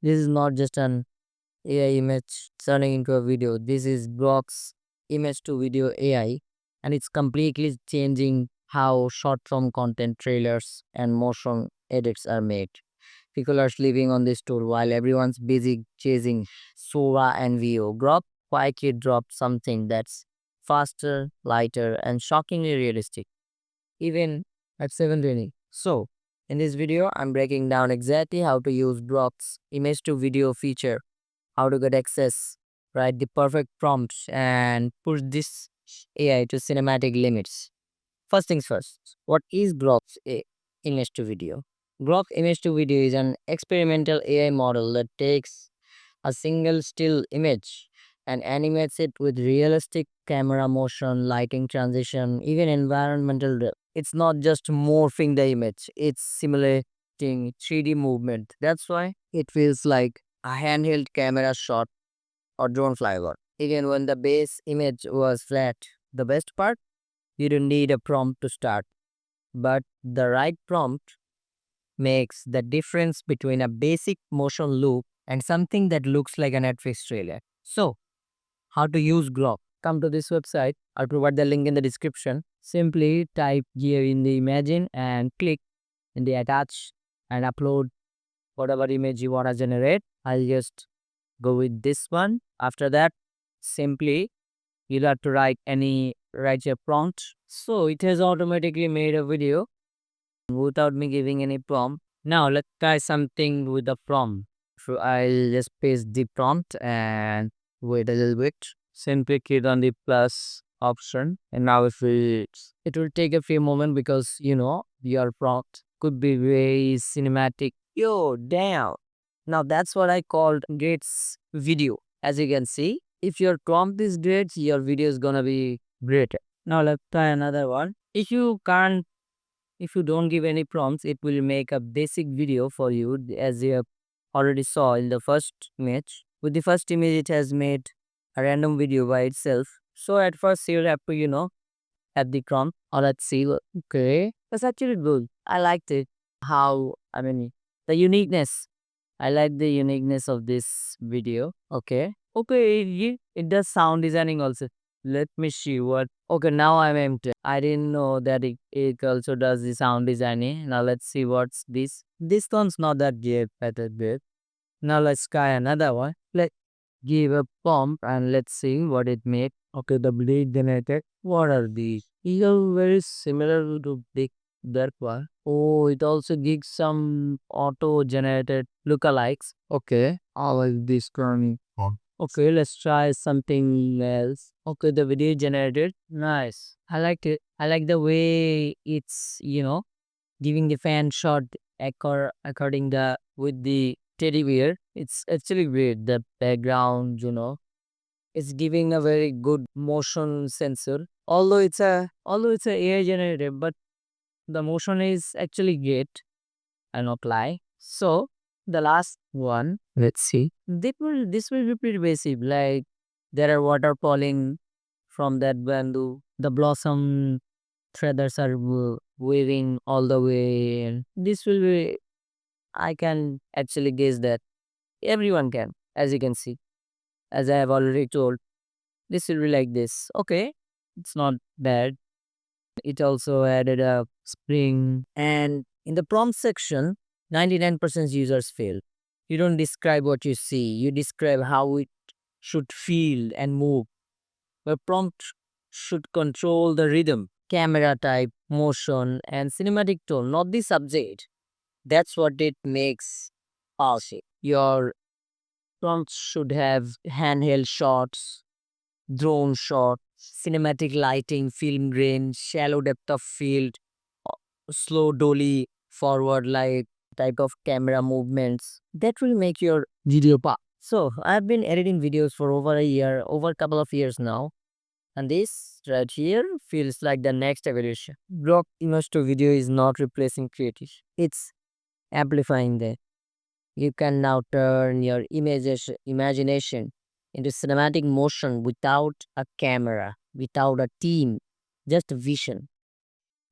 This is not just an AI image turning into a video. This is GROK's image to video AI, and it's completely changing how short form content trailers and motion edits are made. People are sleeping on this tool while everyone's busy chasing Sora and VO. GROK quietly dropped something that's faster, lighter, and shockingly realistic, even at 720. So, in this video, I'm breaking down exactly how to use GROK's image to video feature, how to get access, write the perfect prompts, and push this AI to cinematic limits. First things first, what is GROK's image to video? GROK image to video is an experimental AI model that takes a single still image and animates it with realistic camera motion, lighting transition, even environmental depth. It's not just morphing the image, it's simulating 3D movement. That's why it feels like a handheld camera shot or drone flyover. Even when the base image was flat, the best part, you don't need a prompt to start, but the right prompt makes the difference between a basic motion loop and something that looks like a Netflix trailer. So, how to use GROK? Come to this website. I'll provide the link in the description. Simply type here in the imagine and click in the attach and upload whatever image you want to generate. I'll just go with this one. After that, simply you'll have to write your prompt. So it has automatically made a video without me giving any prompt. Now let's try something with the prompt. So I'll just paste the prompt and wait a little bit. Simply click on the plus option, and now if it will take a few moments because your prompt could be very cinematic. Yo, damn. Now that's what I called great video. As you can see, if your prompt is great, your video is gonna be great. Now let's try another one. If you don't give any prompts, it will make a basic video for you as you have already saw in the first image. With the first image, it has made a random video by itself. So at first you'll have to, add the prompt or let's see. Okay. That's actually good. I liked it. The uniqueness. I like the uniqueness of this video. Okay. Okay, it does sound designing also. Let me see what. Okay, now I'm empty. I didn't know that it also does the sound designing. Now let's see what's this. This one's not that great, better bit. Now let's try another one. Let's give a pump and let's see what it made. Okay, the blade generated. What are these? These are very similar to that one. Oh, it also gives some auto generated lookalikes. Okay, I like this one. Okay, let's try something else. Okay, the video generated. Nice. I liked it. I like the way it's, giving the fan shot according the with the teddy bear. It's actually great. The background, it's giving a very good motion sensor. Although it's a AI generated, but the motion is actually great. I'll not lie. So the last one, let's see. This will be pretty basic. Like there are water falling from that bamboo. The blossom feathers are waving all the way. And this will be. I can actually guess that everyone can, as you can see, as I have already told. This will be like this. Okay, it's not bad. It also added a spring. And in the prompt section, 99% users fail. You don't describe what you see, you describe how it should feel and move. The prompt should control the rhythm, camera type, motion, and cinematic tone, not the subject. That's what it makes powerful. Your prompt should have handheld shots, drone shot, cinematic lighting, film grain, shallow depth of field, slow dolly forward like type of camera movements. That will make your video pop. So I've been editing videos for over a year, over a couple of years now. And this right here feels like the next evolution. Block image to video is not replacing creative. It's amplifying them. You can now turn your imagination into cinematic motion without a camera, without a team, just vision.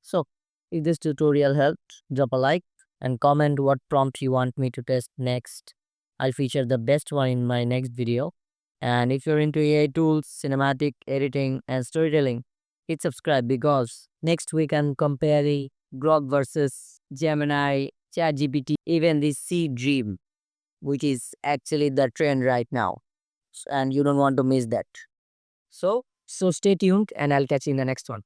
So, if this tutorial helped, drop a like and comment what prompt you want me to test next. I'll feature the best one in my next video. And if you're into AI tools, cinematic editing, and storytelling, hit subscribe because next week I'm comparing GROK versus Gemini, ChatGPT, even the C Dream, which is actually the trend right now. And you don't want to miss that. So stay tuned and I'll catch you in the next one.